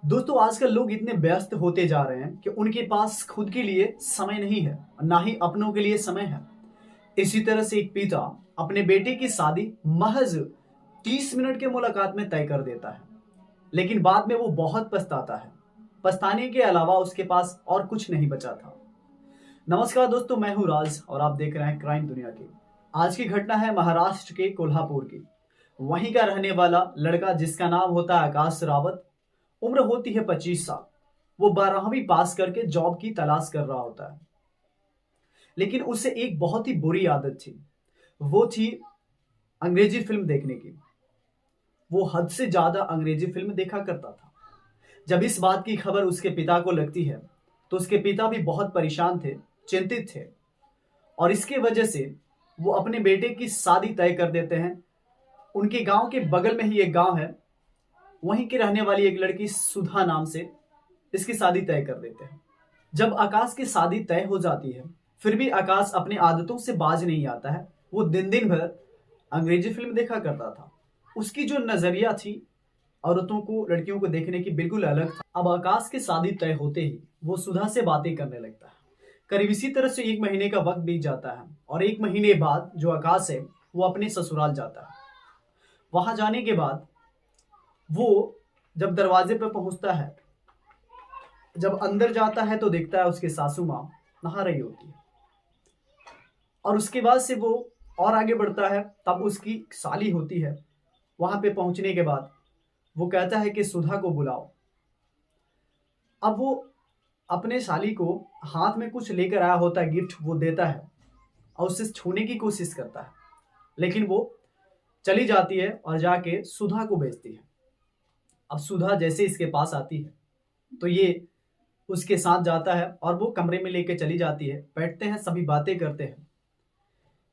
दोस्तों आजकल लोग इतने व्यस्त होते जा रहे हैं कि उनके पास खुद के लिए समय नहीं है, ना ही अपनों के लिए समय है। इसी तरह से एक पिता अपने बेटे की शादी महज 30 मिनट के मुलाकात में तय कर देता है, लेकिन बाद में वो बहुत पछताता है। पछताने के अलावा उसके पास और कुछ नहीं बचा था। नमस्कार दोस्तों, मैं हूँ राज और आप देख रहे हैं क्राइम दुनिया की। आज की घटना है महाराष्ट्र के कोल्हापुर की। वहीं का रहने वाला लड़का जिसका नाम होता है आकाश रावत। उम्र होती है 25 साल। वो 12वीं पास करके जॉब की तलाश कर रहा होता है, लेकिन उसे एक बहुत ही बुरी आदत थी। वो थी अंग्रेजी फिल्म देखने की। वो हद से ज्यादा अंग्रेजी फिल्म देखा करता था। जब इस बात की खबर उसके पिता को लगती है तो उसके पिता भी बहुत परेशान थे, चिंतित थे, और इसके वजह से वो अपने बेटे की शादी तय कर देते हैं। उनके गांव के बगल में ही एक गांव है, वहीं की रहने वाली एक लड़की सुधा नाम से इसकी शादी तय कर देते हैं। जब आकाश की शादी तय हो जाती है, फिर भी आकाश अपनी आदतों से बाज नहीं आता है। वो दिन दिन भर अंग्रेजी फिल्म देखा करता था। उसकी जो नजरिया थी औरतों को, लड़कियों को देखने की, बिल्कुल अलग था। अब आकाश की शादी तय होते ही वो सुधा से बातें करने लगता है। करीब इसी तरह से 1 महीने का वक्त बीत जाता है और 1 महीने बाद जो आकाश है वो अपने ससुराल जाता है। वहां जाने के बाद वो जब दरवाजे पर पहुंचता है, जब अंदर जाता है तो देखता है उसकी सासू माँ नहा रही होती है। और उसके बाद से वो और आगे बढ़ता है, तब उसकी साली होती है। वहां पे पहुंचने के बाद वो कहता है कि सुधा को बुलाओ। अब वो अपने साली को हाथ में कुछ लेकर आया होता है, गिफ्ट वो देता है और उससे छूने की कोशिश करता है, लेकिन वो चली जाती है और जाके सुधा को भेजती है। अब सुधा जैसे इसके पास आती है तो ये उसके साथ जाता है और वो कमरे में लेके चली जाती है। बैठते हैं, सभी बातें करते हैं।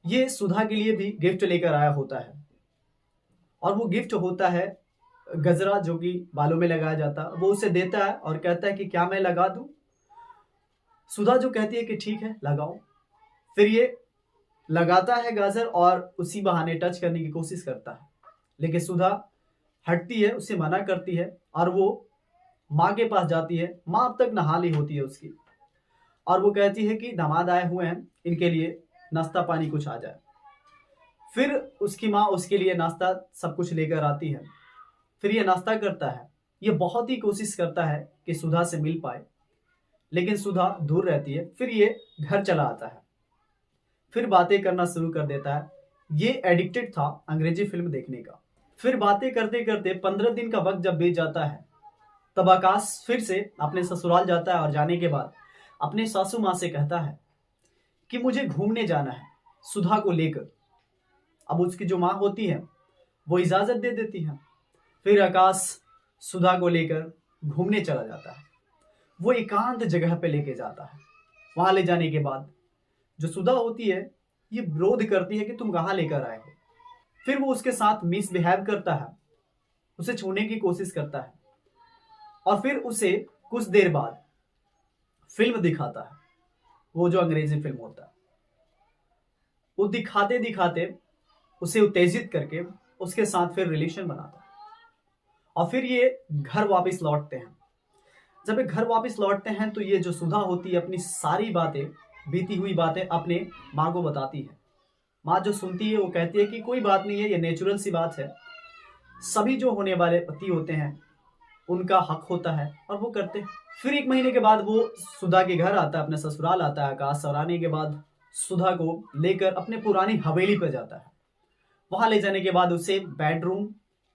ये सुधा के लिए भी गिफ्ट लेकर आया होता है और वो गिफ्ट होता है गजरा, जो कि बालों में लगाया जाता है। वो उसे देता है और कहता है कि क्या मैं लगा दूं। सुधा जो कहती है कि ठीक है लगाओ। फिर ये लगाता है गाजर और उसी बहाने टच करने की कोशिश करता है, लेकिन सुधा हटती है, उसे मना करती है और वो माँ के पास जाती है। माँ अब तक नहा ली होती है उसकी, और वो कहती है कि दामाद आए हुए हैं, इनके लिए नाश्ता पानी कुछ आ जाए। फिर उसकी माँ उसके लिए नाश्ता सब कुछ लेकर आती है। फिर ये नाश्ता करता है। ये बहुत ही कोशिश करता है कि सुधा से मिल पाए, लेकिन सुधा दूर रहती है। फिर ये घर चला आता है, फिर बातें करना शुरू कर देता है। ये एडिक्टेड था अंग्रेजी फिल्म देखने का। फिर बातें करते करते 15 दिन का वक्त जब बीत जाता है, तब आकाश फिर से अपने ससुराल जाता है और जाने के बाद अपने सासू माँ से कहता है कि मुझे घूमने जाना है सुधा को लेकर। अब उसकी जो माँ होती है वो इजाजत दे देती है। फिर आकाश सुधा को लेकर घूमने चला जाता है। वो एकांत जगह पे लेके जाता है। वहां ले जाने के बाद जो सुधा होती है ये विरोध करती है कि तुम कहाँ लेकर आए हो। फिर वो उसके साथ मिसबिहेव करता है, उसे छूने की कोशिश करता है और फिर उसे कुछ देर बाद फिल्म दिखाता है। वो जो अंग्रेजी फिल्म होता है वो दिखाते दिखाते उसे उत्तेजित करके उसके साथ फिर रिलेशन बनाता है। और फिर ये घर वापस लौटते हैं। जब ये घर वापस लौटते हैं तो ये जो सुधा होती है अपनी सारी बातें, बीती हुई बातें अपने माँ को बताती है। माँ जो सुनती है वो कहती है कि कोई बात नहीं है, ये नेचुरल सी बात है। सभी जो होने वाले पति होते हैं उनका हक होता है और वो करते हैं। फिर 1 महीने के बाद वो सुधा के घर आता है, अपने ससुराल आता है आकाश, और आने के बाद सुधा को लेकर अपने पुरानी हवेली पर जाता है। वहां ले जाने के बाद उसे बेडरूम,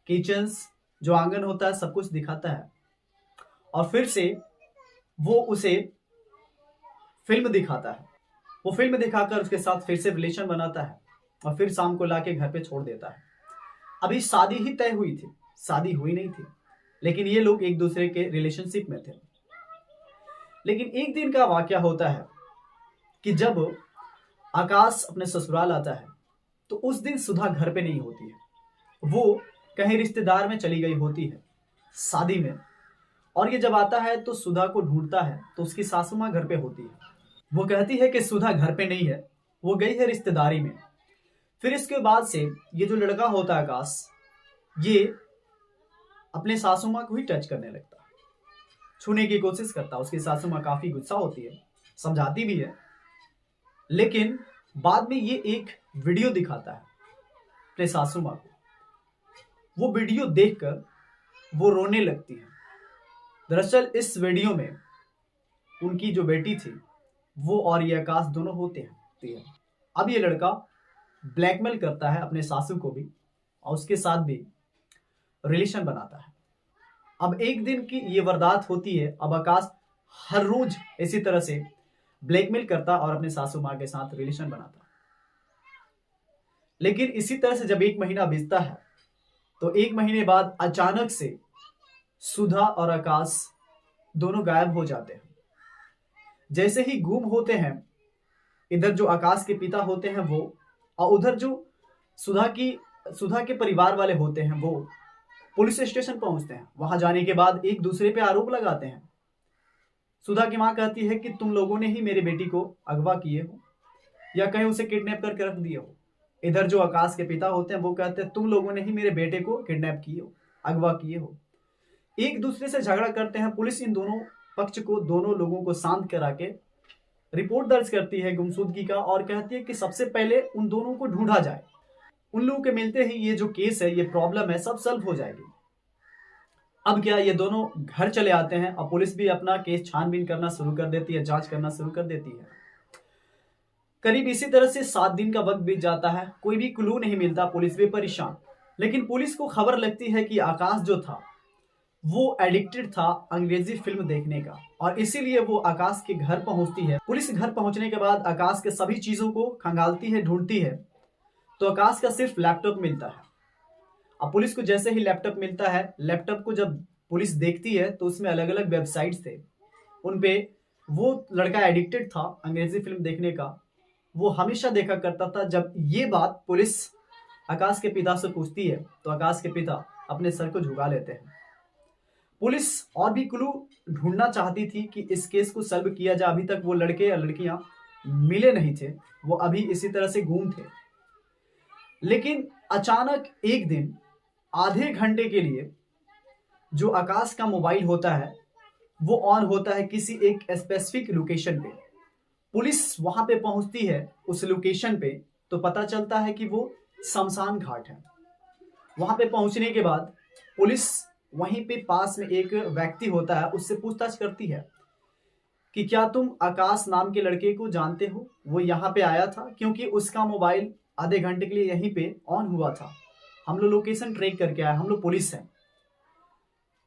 किचन्स, जो आंगन होता है, सब कुछ दिखाता है। और फिर से वो उसे फिल्म दिखाता है। वो फिल्म दिखाकर उसके साथ फिर से रिलेशन बनाता है और फिर शाम को लाके घर पे छोड़ देता है। अभी शादी ही तय हुई थी, शादी हुई नहीं थी, लेकिन ये लोग एक दूसरे के रिलेशनशिप में थे। लेकिन एक दिन का वाकया होता है कि जब आकाश अपने ससुराल आता है तो उस दिन सुधा घर पे नहीं होती है। वो कहीं रिश्तेदार में चली गई होती है शादी में। और ये जब आता है तो सुधा को ढूंढता है तो उसकी सासू माँ घर पे होती है। वो कहती है कि सुधा घर पे नहीं है, वो गई है रिश्तेदारी में। फिर इसके बाद से ये जो लड़का होता है आकाश, ये अपने सासू माँ को ही टच करने लगता है। छूने की कोशिश करता है। उसकी सासू माँ काफी गुस्सा होती है, समझाती भी है, लेकिन बाद में ये एक वीडियो दिखाता है अपने सासू माँ को। वो वीडियो देखकर वो रोने लगती है। दरअसल इस वीडियो में उनकी जो बेटी थी वो और ये आकाश दोनों होते हैं। अब ये लड़का ब्लैकमेल करता है अपने सासू को भी और उसके साथ भी रिलेशन बनाता है। अब एक दिन की ये वारदात होती है। अब आकाश हर रोज इसी तरह से ब्लैकमेल करता और अपने सासू माँ के साथ रिलेशन बनाता। लेकिन इसी तरह से जब एक महीना बीतता है तो एक महीने बाद अचानक से सुधा और आकाश दोनों गायब हो जाते हैं। जैसे ही गुम होते हैं, इधर जो आकाश के पिता होते हैं वो और उधर जो सुधा के परिवार वाले होते हैं वो पुलिस स्टेशन पहुंचते हैं। वहां जाने के बाद एक दूसरे पे आरोप लगाते हैं। सुधा की मां कहती है कि तुम लोगों ने ही मेरी बेटी को अगवा किए हो या कहीं उसे किडनैप करके रख दिए हो। इधर जो आकाश के पिता होते हैं वो कहते हैं तुम लोगों ने ही मेरे बेटे को किडनैप किए हो, अगवा किए हो। एक दूसरे से झगड़ा करते हैं। पुलिस इन दोनों पक्ष को, दोनों लोगों को शांत करा के रिपोर्ट दर्ज करती है गुमशुदगी का और कहती है कि सबसे पहले उन दोनों को ढूंढा जाए। उन लोगों के मिलते ही ये जो केस है, ये प्रॉब्लम है, सब सॉल्व हो जाएगी। अब क्या, ये दोनों घर चले आते हैं और पुलिस भी अपना केस छानबीन करना शुरू कर देती है, जांच करना शुरू कर देती है। करीब इसी तरह से 7 दिन का वक्त बीत जाता है। कोई भी क्लू नहीं मिलता, पुलिस भी परेशान। लेकिन पुलिस को खबर लगती है कि आकाश जो था वो एडिक्टेड था अंग्रेजी फिल्म देखने का और इसीलिए वो आकाश के घर पहुंचती है। पुलिस घर पहुंचने के बाद आकाश के सभी चीजों को खंगालती है, ढूंढती है, तो आकाश का सिर्फ लैपटॉप मिलता है। अब पुलिस को जैसे ही लैपटॉप मिलता है, लैपटॉप को जब पुलिस देखती है तो उसमें अलग अलग वेबसाइट्स थे। उन पे वो लड़का एडिक्टेड था अंग्रेजी फिल्म देखने का, वो हमेशा देखा करता था। जब ये बात पुलिस आकाश के पिता से पूछती है तो आकाश के पिता अपने सर को झुका लेते हैं। पुलिस और भी क्लू ढूंढना चाहती थी कि इस केस को सॉल्व किया जाए। अभी तक वो लड़के या लड़कियां मिले नहीं थे, वो अभी इसी तरह से गुम थे। लेकिन अचानक एक दिन आधे घंटे के लिए जो आकाश का मोबाइल होता है वो ऑन होता है किसी एक स्पेसिफिक लोकेशन पे। पुलिस वहां पे पहुंचती है उस लोकेशन पे तो पता चलता है कि वो शमशान घाट है। वहां पे पहुंचने के बाद पुलिस वहीं पे पास में एक व्यक्ति होता है, उससे पूछताछ करती है कि क्या तुम आकाश नाम के लड़के को जानते हो, वो यहाँ पे आया था, क्योंकि उसका मोबाइल आधे घंटे के लिए यहीं पे ऑन हुआ था, हम लोग लोकेशन ट्रैक करके आए, हम लोग पुलिस हैं।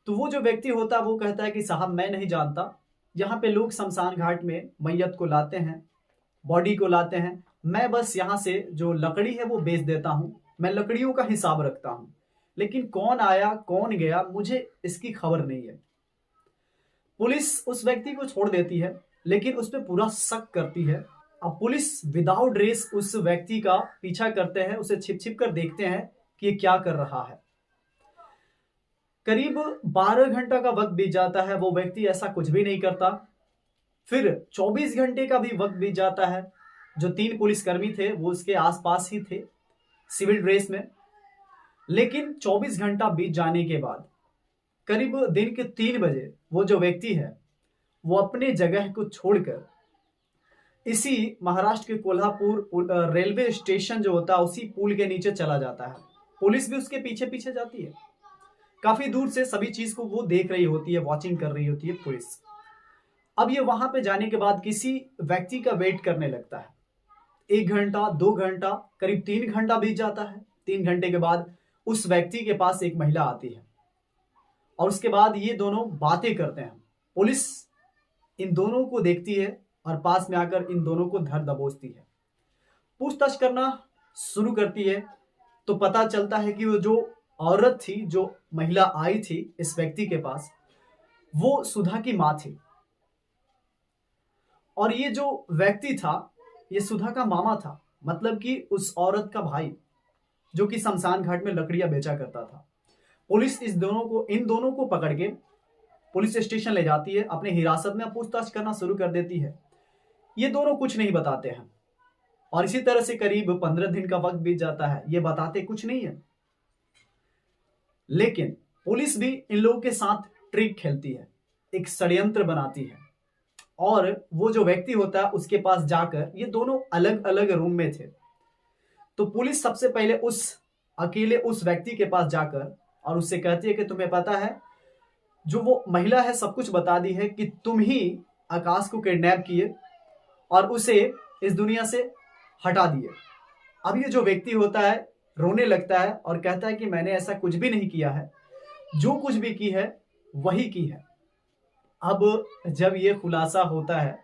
तो वो जो व्यक्ति होता है वो कहता है कि साहब मैं नहीं जानता, यहाँ पे लोग शमशान घाट में मैयत को लाते हैं, बॉडी को लाते हैं, मैं बस यहाँ से जो लकड़ी है वो बेच देता हूँ, मैं लकड़ियों का हिसाब रखता हूँ, लेकिन कौन आया कौन गया मुझे इसकी खबर नहीं है। पुलिस उस व्यक्ति को छोड़ देती है लेकिन उस पर पूरा शक करती है। अब पुलिस विदाउट ड्रेस उस व्यक्ति का पीछा करते हैं, उसे छिप छिप कर देखते हैं कि ये क्या कर रहा है। करीब 12 घंटा का वक्त बीत जाता है, वो व्यक्ति ऐसा कुछ भी नहीं करता। फिर 24 घंटे का भी वक्त बीत जाता है। जो 3 पुलिसकर्मी थे वो उसके आसपास ही थे सिविल ड्रेस में। लेकिन 24 घंटा बीत जाने के बाद करीब दिन के 3 बजे वो जो व्यक्ति है वो अपने जगह को छोड़कर इसी महाराष्ट्र के कोल्हापुर रेलवे स्टेशन जो होता है उसी पुल के नीचे चला जाता है। पुलिस भी उसके पीछे पीछे जाती है। काफी दूर से सभी चीज को वो देख रही होती है, वॉचिंग कर रही होती है पुलिस। अब ये वहां पे जाने के बाद किसी व्यक्ति का वेट करने लगता है। 1 घंटा, 2 घंटा, करीब 3 घंटा बीत जाता है। 3 घंटे के बाद उस व्यक्ति के पास एक महिला आती है और उसके बाद ये दोनों बातें करते हैं। पुलिस इन दोनों को देखती है और पास में आकर इन दोनों को धर दबोचती है, पूछताछ करना शुरू करती है। तो पता चलता है कि वो जो औरत थी, जो महिला आई थी इस व्यक्ति के पास, वो सुधा की मां थी और ये जो व्यक्ति था ये सुधा का मामा था, मतलब कि उस औरत का भाई जो कि शमशान घाट में लकड़ियां बेचा करता था। पुलिस इन दोनों को पकड़ के पुलिस स्टेशन ले जाती है, अपने हिरासत में पूछताछ करना शुरू कर देती है। ये दोनों कुछ नहीं बताते हैं और इसी तरह से करीब 15 दिन का वक्त बीत जाता है। ये बताते कुछ नहीं है, लेकिन पुलिस भी इन लोगों के साथ ट्रिक खेलती है। एक षड्यंत्र बनाती है और वो जो व्यक्ति होता है उसके पास जाकर, ये दोनों अलग अलग रूम में थे, तो पुलिस सबसे पहले उस अकेले उस व्यक्ति के पास जाकर और उससे कहती है कि तुम्हें पता है, जो वो महिला है सब कुछ बता दी है कि तुम ही आकाश को किडनैप किए और उसे इस दुनिया से हटा दिए। अब ये जो व्यक्ति होता है रोने लगता है और कहता है कि मैंने ऐसा कुछ भी नहीं किया है, जो कुछ भी की है वही की है। अब जब ये खुलासा होता है,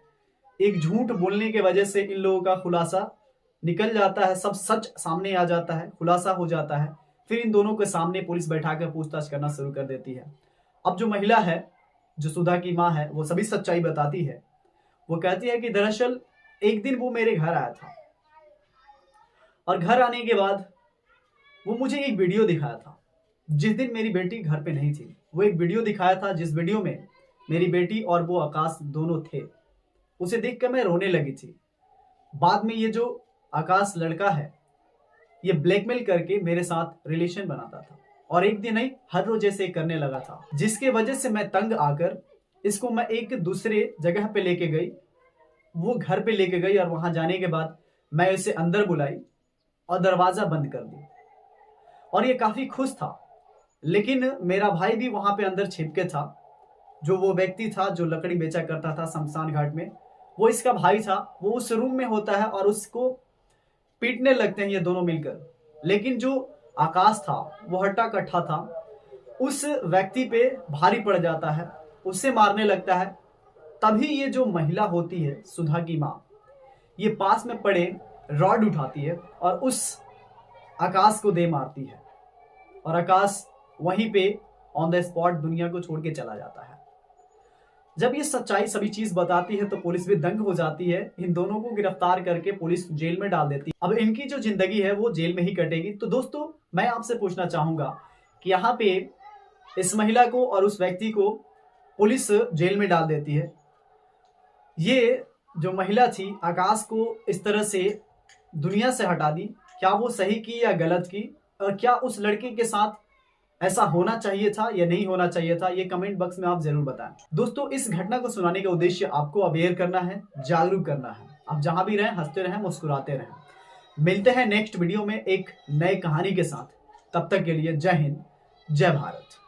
एक झूठ बोलने के वजह से इन लोगों का खुलासा निकल जाता है, सब सच सामने आ जाता है, खुलासा हो जाता है। फिर इन दोनों के सामने पुलिस बैठाकर पूछताछ करना शुरू कर देती है। अब जो महिला है, जो सुधा की माँ है, वो सभी सच्चाई बताती है। वो कहती है कि दरअसल एक दिन वो मेरे घर आया था और घर आने के बाद वो मुझे एक वीडियो दिखाया था। जिस दिन मेरी बेटी घर पे नहीं थी, वो एक वीडियो दिखाया था जिस वीडियो में मेरी बेटी और वो आकाश दोनों थे। उसे देखकर मैं रोने लगी थी। बाद में ये जो आकाश लड़का है, ये ब्लैकमेल करके मेरे साथ रिलेशन बनाता था और एक दिन नहीं, हर रोज ऐसे करने लगा था, जिसके वजह से मैं तंग आकर इसको मैं एक दूसरे जगह पे लेके गई। वो घर पे लेके गई और वहां जाने के बाद मैं इसे अंदर बुलाई और दरवाजा बंद कर दी और ये काफी खुश था। लेकिन मेरा भाई भी वहां पे अंदर छिपके था। जो वो व्यक्ति था जो लकड़ी बेचा करता था शमशान घाट में, वो इसका भाई था। वो उस रूम में होता है और उसको पीटने लगते हैं ये दोनों मिलकर। लेकिन जो आकाश था वो हट्टा कट्ठा था, उस व्यक्ति पे भारी पड़ जाता है, उससे मारने लगता है। तभी ये जो महिला होती है सुधा की माँ, ये पास में पड़े रॉड उठाती है और उस आकाश को दे मारती है और आकाश वहीं पे ऑन द स्पॉट दुनिया को छोड़ के चला जाता है। जब ये सच्चाई सभी चीज बताती है तो पुलिस भी दंग हो जाती है। इन दोनों को गिरफ्तार करके पुलिस जेल में डाल देती है। अब इनकी जो जिंदगी है वो जेल में ही कटेगी। तो दोस्तों, मैं आपसे पूछना चाहूंगा कि यहाँ पे इस महिला को और उस व्यक्ति को पुलिस जेल में डाल देती है। ये जो महिला थी आकाश को इस तरह से दुनिया से हटा दी, क्या वो सही की या गलत की? और क्या उस लड़के के साथ ऐसा होना चाहिए था या नहीं होना चाहिए था? ये कमेंट बॉक्स में आप जरूर बताएं। दोस्तों, इस घटना को सुनाने का उद्देश्य आपको अवेयर करना है, जागरूक करना है। आप जहां भी रहें हंसते रहें, मुस्कुराते रहें। मिलते हैं नेक्स्ट वीडियो में एक नए कहानी के साथ। तब तक के लिए जय हिंद, जय भारत।